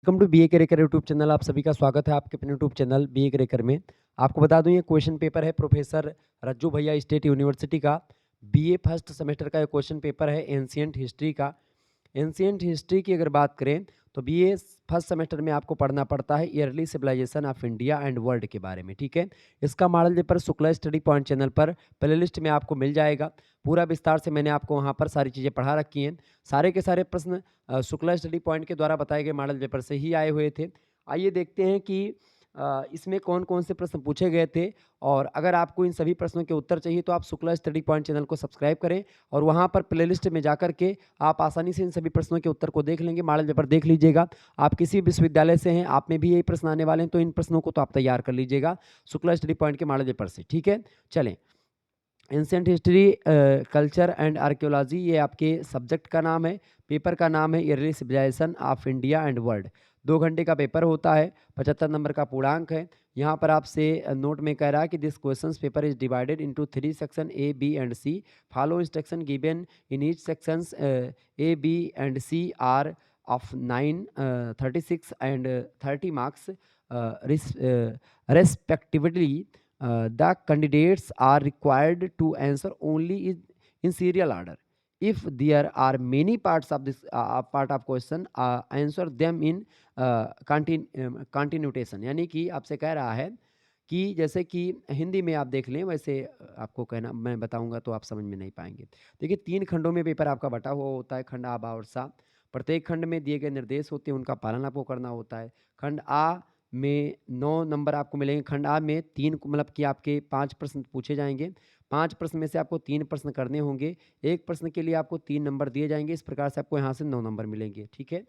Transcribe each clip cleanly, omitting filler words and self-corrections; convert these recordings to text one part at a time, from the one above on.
Welcome to BA Karekar YouTube channel. आप सभी का स्वागत है आपके अपने यूट्यूब चैनल बीए करेकर में। आपको बता दूं ये क्वेश्चन पेपर है प्रोफेसर रज्जू भैया स्टेट यूनिवर्सिटी का बीए फर्स्ट सेमेस्टर का ये क्वेश्चन पेपर है एंशिएंट हिस्ट्री का। एंशिएंट हिस्ट्री की अगर बात करें तो बीए फर्स्ट सेमेस्टर में आपको पढ़ना पड़ता है early civilisation of India and world के बारे में, ठीक है। इसका model paper Shukla study point channel पर प्लेलिस्ट में आपको मिल जाएगा। पूरा विस्तार से मैंने आपको वहाँ पर सारी चीज़ें पढ़ा रखी हैं। सारे के सारे प्रश्न शुक्ला स्टडी पॉइंट के द्वारा बताए गए मॉडल पेपर से ही आए हुए थे। आइए देखते हैं कि इसमें कौन कौन से प्रश्न पूछे गए थे, और अगर आपको इन सभी प्रश्नों के उत्तर चाहिए तो आप शुक्ला स्टडी पॉइंट चैनल को सब्सक्राइब करें और वहां पर प्लेलिस्ट में जाकर के आप आसानी से इन सभी प्रश्नों के उत्तर को देख लेंगे। मॉडल पेपर देख लीजिएगा। आप किसी विश्वविद्यालय से हैं, आप में भी यही प्रश्न आने वाले हैं, तो इन प्रश्नों को तो आप तैयार कर लीजिएगा शुक्ला स्टडी पॉइंट के मॉडल पेपर से, ठीक है। चलें, ancient history culture and archaeology ये आपके सब्जेक्ट का नाम है। पेपर का नाम है early civilisation of India and world. 2 घंटे का पेपर होता है, 75 नंबर का पूर्णांक है। यहाँ पर आपसे नोट में कह रहा है कि this question paper is divided into 3 section A B and C. Follow instruction given in each sections A B and C are of 9, 36 and 30 marks respectively. The candidates are required to answer only in serial order. If there are many parts of this part of question, answer them in continuation. यानी कि आपसे कह रहा है कि जैसे कि हिंदी में आप देख लें, वैसे आपको कहना मैं बताऊंगा तो आप समझ में नहीं पाएंगे। देखिए 3 खंडों में पेपर आपका बटा हुआ होता है, खंड आ, बा और सा। प्रत्येक खंड में दिए गए निर्देश होते हैं, उनका पालन आपको करना होता है। खंड आ में 9 नंबर आपको मिलेंगे। खंड आ में 3 मतलब कि आपके 5 प्रश्न पूछे जाएंगे। 5 प्रश्न में से आपको 3 प्रश्न करने होंगे। एक प्रश्न के लिए आपको 3 नंबर दिए जाएंगे। इस प्रकार से आपको यहाँ से 9 नंबर मिलेंगे, ठीक है।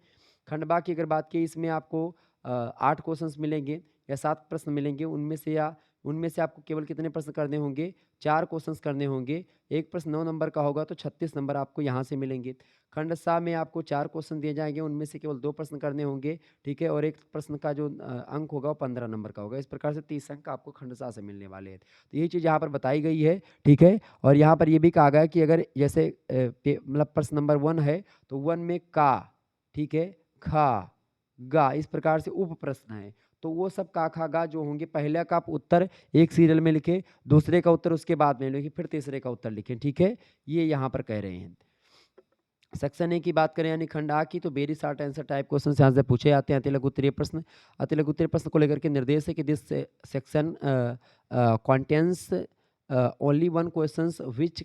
खंड बा की अगर बात की, इसमें आपको 8 क्वेश्चंस मिलेंगे या 7 प्रश्न मिलेंगे। उनमें से आपको केवल कितने प्रश्न करने होंगे? 4 क्वेश्चंस करने होंगे। एक प्रश्न 9 नंबर का होगा तो 36 नंबर आपको यहाँ से मिलेंगे। खंड सा में आपको 4 क्वेश्चन दिए जाएंगे, उनमें से केवल 2 प्रश्न करने होंगे, ठीक है। और एक प्रश्न का जो अंक होगा वो 15 नंबर का होगा। इस प्रकार से 30 अंक आपको खंड सा से मिलने वाले हैं। तो ये चीज़ यहाँ पर बताई गई है, ठीक है। और यहाँ पर ये भी कहा गया कि अगर जैसे मतलब प्रश्न नंबर 1 है तो 1 में का, ठीक है, खा, गा, इस प्रकार से उप प्रश्न है। तो वो सब का खा गा जो होंगे, पहले का आप उत्तर एक सीरियल में लिखे, दूसरे का उत्तर उसके बाद में लिखे, फिर तीसरे का उत्तर लिखें, ठीक है। ये यहाँ पर कह रहे हैं। सेक्शन ए की बात करें यानी खंड आ की, तो very short answer type question यहाँ से पूछे जाते हैं। अति लघु उत्तरीय प्रश्न, अति लघु उत्तरीय प्रश्न को लेकर के निर्देश है कि this section contains only 1 questions which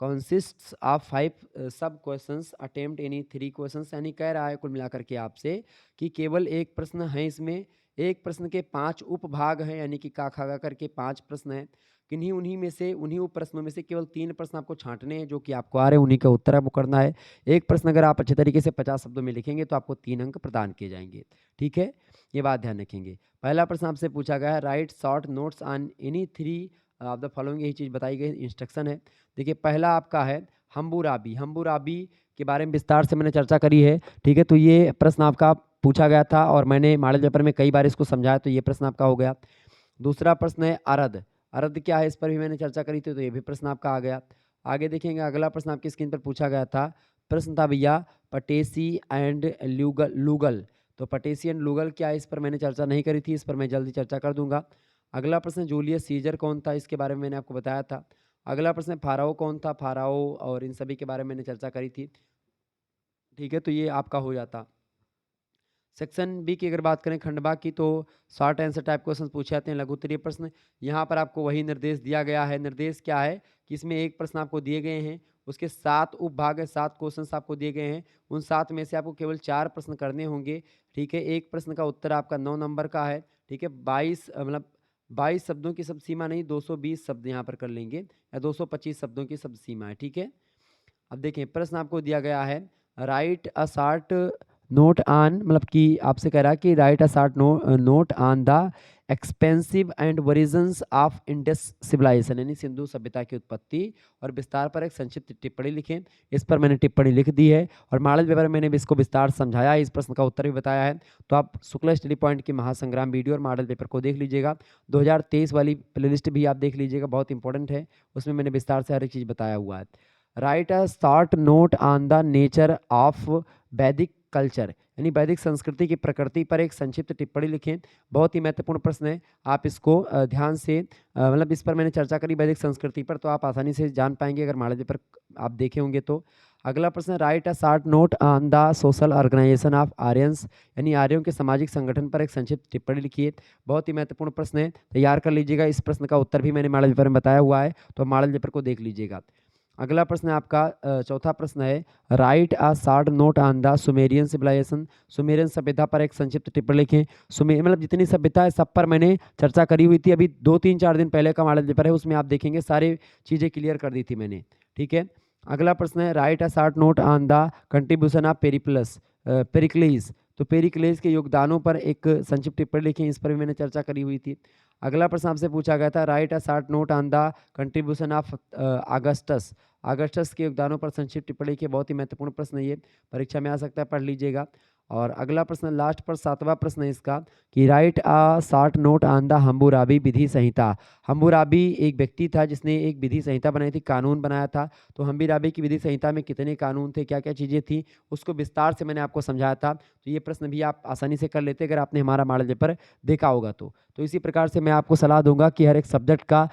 consists of 5 सब क्वेश्चंस अटेम्प्ट एनी 3 क्वेश्चंस। यानी कह रहा है कुल मिलाकर के आपसे कि केवल एक प्रश्न है इसमें, एक प्रश्न के 5 उपभाग हैं, यानी कि का खा गा करके 5 प्रश्न हैं। उन्हीं उप प्रश्नों में से केवल 3 प्रश्न आपको छांटने हैं जो कि आपको आ रहे हैं, उन्हीं का उत्तर आपको करना है। एक प्रश्न अगर आप अच्छे तरीके से 50 शब्दों में लिखेंगे तो आपको 3 अंक प्रदान किए जाएंगे, ठीक है। ये बात ध्यान रखेंगे। पहला प्रश्न आपसे पूछा गया है right short notes on any 3 of the following, यही चीज़ बताई गई इंस्ट्रक्शन है। देखिए पहला आपका है हम्बुराबी। हम्बुराबी के बारे में विस्तार से मैंने चर्चा करी है, ठीक है। तो ये प्रश्न आपका पूछा गया था और मैंने मॉडल पेपर में कई बार इसको समझाया, तो ये प्रश्न आपका हो गया। दूसरा प्रश्न है अरद। अरद क्या है, इस पर भी मैंने चर्चा करी थी, तो ये भी प्रश्न आपका आ गया। आगे देखेंगे अगला प्रश्न आपकी स्क्रीन पर पूछा गया था, प्रश्न था भैया पटेसी एंड लूगल। तो पटेसी एंड लूगल क्या है, इस पर मैंने चर्चा नहीं करी थी, इस पर मैं जल्दी चर्चा कर दूंगा। अगला प्रश्न जूलियस सीजर कौन था, इसके बारे में मैंने आपको बताया था। अगला प्रश्न फाराओ कौन था, फाराओ और इन सभी के बारे में मैंने चर्चा करी थी, ठीक है। तो ये आपका हो जाता। सेक्शन बी की अगर बात करें खंड बा की, तो शॉर्ट आंसर टाइप क्वेश्चन पूछे जाते हैं, लघु उत्तरीय प्रश्न। यहाँ पर आपको वही निर्देश दिया गया है। निर्देश क्या है कि इसमें एक प्रश्न आपको दिए गए हैं, उसके 7 उपभाग है, 7 क्वेश्चंस आपको दिए गए हैं। उन 7 में से आपको केवल 4 प्रश्न करने होंगे, ठीक है। एक प्रश्न का उत्तर आपका 9 नंबर का है, ठीक है। 22 शब्दों की सब सीमा नहीं, 220 शब्द यहाँ पर कर लेंगे, या 225 शब्दों की सब सीमा है, ठीक है। अब देखें प्रश्न आपको दिया गया है write a short note on, मतलब कि आपसे कह रहा है कि write a short note on the expensive and origins of Indus civilisation, यानी सिंधु सभ्यता की उत्पत्ति और विस्तार पर एक संक्षिप्त टिप्पणी लिखें। इस पर मैंने टिप्पणी लिख दी है और मॉडल पेपर में मैंने भी इसको विस्तार समझाया है, इस प्रश्न का उत्तर भी बताया है। तो आप शुक्ला स्टडी पॉइंट की महासंग्राम वीडियो और मॉडल पेपर को देख लीजिएगा। 2023 वाली प्लेलिस्ट भी आप देख लीजिएगा, बहुत इंपॉर्टेंट है, उसमें मैंने विस्तार से हर एक चीज़ बताया हुआ है। Write a short note on the nature of वैदिक कल्चर, यानी वैदिक संस्कृति की प्रकृति पर एक संक्षिप्त टिप्पणी लिखें। बहुत ही महत्वपूर्ण प्रश्न है, आप इसको ध्यान से मतलब इस पर मैंने चर्चा करी वैदिक संस्कृति पर, तो आप आसानी से जान पाएंगे अगर मॉडल पेपर आप देखे होंगे तो। अगला प्रश्न है, write a short note on the social organisation of Aryans, यानी आर्यों के सामाजिक संगठन पर एक संक्षिप्त टिप्पणी लिखिए। बहुत ही महत्वपूर्ण प्रश्न है, तैयार कर लीजिएगा। इस प्रश्न का उत्तर भी मैंने मॉडल पेपर में बताया हुआ है, तो मॉडल पेपर को देख लीजिएगा। अगला प्रश्न है आपका चौथा प्रश्न है, write a short note on the Sumerian civilisation, Sumerian सभ्यता पर एक संक्षिप्त टिप्पणी लिखें। मतलब जितनी सभ्यता है सब पर मैंने चर्चा करी हुई थी, अभी 2-3-4 दिन पहले का मॉडल पेपर है, उसमें आप देखेंगे सारी चीज़ें क्लियर कर दी थी मैंने, ठीक है। अगला प्रश्न है, write a short note on the contribution of Pericles, तो पेरिक्लीज के योगदानों पर एक संक्षिप्त टिप्पणी लिखें, इस पर भी मैंने चर्चा करी हुई थी। अगला प्रश्न आपसे पूछा गया था, right a short note on the contribution of Augustus, Augustus के योगदानों पर संक्षिप्त टिप्पणी लिखिए। बहुत ही महत्वपूर्ण प्रश्न ये परीक्षा में आ सकता है, पढ़ लीजिएगा। और अगला प्रश्न लास्ट पर 7वां प्रश्न है इसका, कि write a short note on the Hammurabi विधि संहिता। हम्बुराबी एक व्यक्ति था जिसने एक विधि संहिता बनाई थी, कानून बनाया था। तो हम्बुराबी की विधि संहिता में कितने कानून थे, क्या क्या चीज़ें थी, उसको विस्तार से मैंने आपको समझाया था। तो ये प्रश्न भी आप आसानी से कर लेते अगर आपने हमारा मॉडल पेपर देखा होगा तो इसी प्रकार से मैं आपको सलाह दूंगा कि हर एक सब्जेक्ट का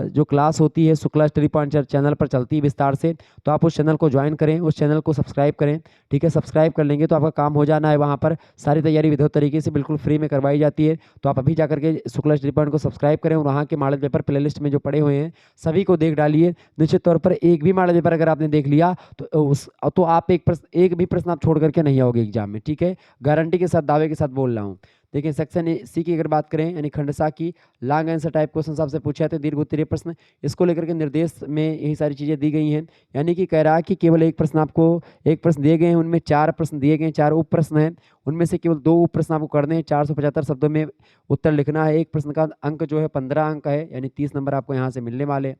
जो क्लास होती है शुक्ला स्टडी पॉइंट चैनल पर चलती है विस्तार से, तो आप उस चैनल को ज्वाइन करें, उस चैनल को सब्सक्राइब करें, ठीक है। सब्सक्राइब कर लेंगे तो आपका काम हो जाना है, वहाँ पर सारी तैयारी विधिवत तरीके से बिल्कुल फ्री में करवाई जाती है। तो आप अभी जाकर के शुक्ला स्टडी पॉइंट को सब्सक्राइब करें और वहाँ के मॉडल पेपर प्लेलिस्ट में जो पड़े हुए हैं सभी को देख डालिए। निश्चित तौर पर एक भी मॉडल पेपर अगर आपने देख लिया तो आप एक भी प्रश्न आप छोड़ करके नहीं आओगे एग्जाम में, ठीक है। गारंटी के साथ, दावे के साथ बोल रहा हूँ। देखिए सेक्शन सी की अगर बात करें, यानी खंडसा की लॉन्ग आंसर टाइप क्वेश्चन आपसे पूछे जाते हैं, दीर्घ उत्तरीय प्रश्न, इसको लेकर के निर्देश में यही सारी चीज़ें दी गई हैं। यानी कि कह रहा है कि केवल एक प्रश्न दिए गए हैं, उनमें 4 प्रश्न दिए गए हैं, 4 उप प्रश्न हैं, उनमें से केवल 2 उप प्रश्न आपको करने हैं, 475 शब्दों में उत्तर लिखना है। एक प्रश्न का अंक जो है 15 अंक है, यानी 30 नंबर आपको यहाँ से मिलने वाले।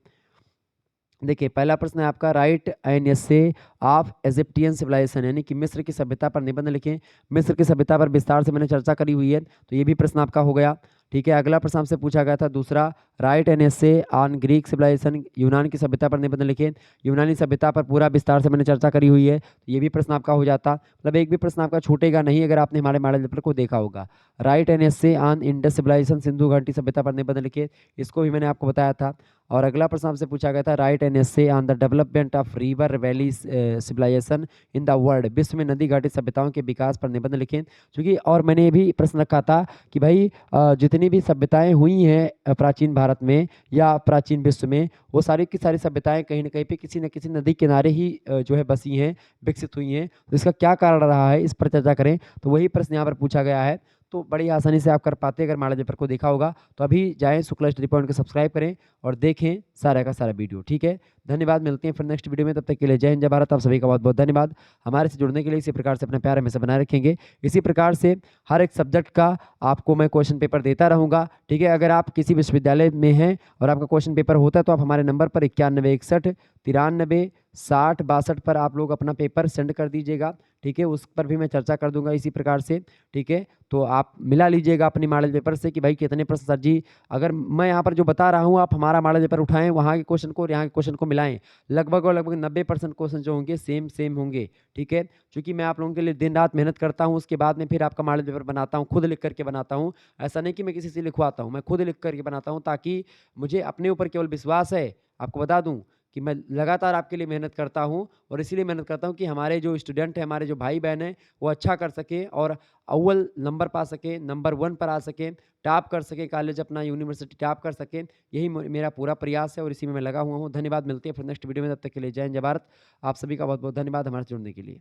देखिए पहला प्रश्न है आपका, write an essay of Egyptian civilisation, यानी कि मिस्र की सभ्यता पर निबंध लिखें। मिस्र की सभ्यता पर विस्तार से मैंने चर्चा करी हुई है, तो ये भी प्रश्न आपका हो गया, ठीक है। अगला प्रश्न आपसे पूछा गया था दूसरा, write an essay on Greek civilisation, यूनान की सभ्यता पर निबंध लिखें। यूनानी सभ्यता पर पूरा विस्तार से मैंने चर्चा करी हुई है, तो ये भी प्रश्न आपका हो जाता, मतलब एक भी प्रश्न आपका छूटेगा नहीं अगर आपने हमारे मॉडल पेपर को देखा होगा। Write an essay on Indus civilisation, सिंधु घाटी सभ्यता पर निबंध लिखे, इसको भी मैंने आपको बताया था। और अगला प्रश्न आपसे पूछा गया था, write an essay on the development of river valley civilization in the world, विश्व में नदी घाटी सभ्यताओं के विकास पर निबंध लिखें। क्योंकि और मैंने ये भी प्रश्न रखा था कि भाई जितनी भी सभ्यताएं हुई हैं प्राचीन भारत में या प्राचीन विश्व में, वो सारी की सारी सभ्यताएं कहीं ना कहीं पे किसी न किसी नदी किनारे ही जो है बसी हैं, विकसित हुई हैं। तो इसका क्या कारण रहा है, इस पर चर्चा करें, तो वही प्रश्न यहाँ पर पूछा गया है। तो बड़ी आसानी से आप कर पाते अगर मॉडल पेपर को देखा होगा। तो अभी जाएं शुक्ला स्टडी पॉइंट को सब्सक्राइब करें और देखें सारा का सारा वीडियो, ठीक है। धन्यवाद, मिलते हैं फिर नेक्स्ट वीडियो में, तब तक के लिए जय हिंद जय भारत। आप सभी का बहुत बहुत धन्यवाद हमारे से जुड़ने के लिए। इसी प्रकार से अपना प्यार हमेशा बनाए रखेंगे। इसी प्रकार से हर एक सब्जेक्ट का आपको मैं क्वेश्चन पेपर देता रहूँगा, ठीक है। अगर आप किसी विश्वविद्यालय में हैं और आपका क्वेश्चन पेपर होता है तो आप हमारे नंबर पर 9161 93 60 62 पर आप लोग अपना पेपर सेंड कर दीजिएगा, ठीक है। उस पर भी मैं चर्चा कर दूंगा इसी प्रकार से, ठीक है। तो आप मिला लीजिएगा अपनी मॉडल पेपर से कि भाई कितने प्रश्न सर जी, अगर मैं यहाँ पर जो बता रहा हूँ आप हमारा मॉडल पेपर उठाएं, वहाँ के क्वेश्चन को और यहाँ के क्वेश्चन को मिलाएं, लगभग और लगभग 90% क्वेश्चन जो होंगे सेम होंगे, ठीक है। क्योंकि मैं आप लोगों के लिए दिन रात मेहनत करता हूँ, उसके बाद में फिर आपका मॉडल पेपर बनाता हूँ, खुद लिख करके बनाता हूँ। ऐसा नहीं कि मैं किसी से लिखवाता हूँ, मैं खुद लिख करके बनाता हूँ, ताकि मुझे अपने ऊपर केवल विश्वास है। आपको बता दूँ कि मैं लगातार आपके लिए मेहनत करता हूँ, और इसीलिए मेहनत करता हूँ कि हमारे जो स्टूडेंट हैं, हमारे जो भाई बहन हैं, वो अच्छा कर सकें और अव्वल नंबर पा सकें, नंबर 1 पर आ सकें, टॉप कर सकें, कॉलेज अपना यूनिवर्सिटी टॉप कर सकें। यही मेरा पूरा प्रयास है और इसी में मैं लगा हुआ हूँ। धन्यवाद, मिलते हैं फिर नेक्स्ट वीडियो में, तब तक के लिए जय हिंद जय भारत। आप सभी का बहुत बहुत धन्यवाद हमारे से जुड़ने के लिए।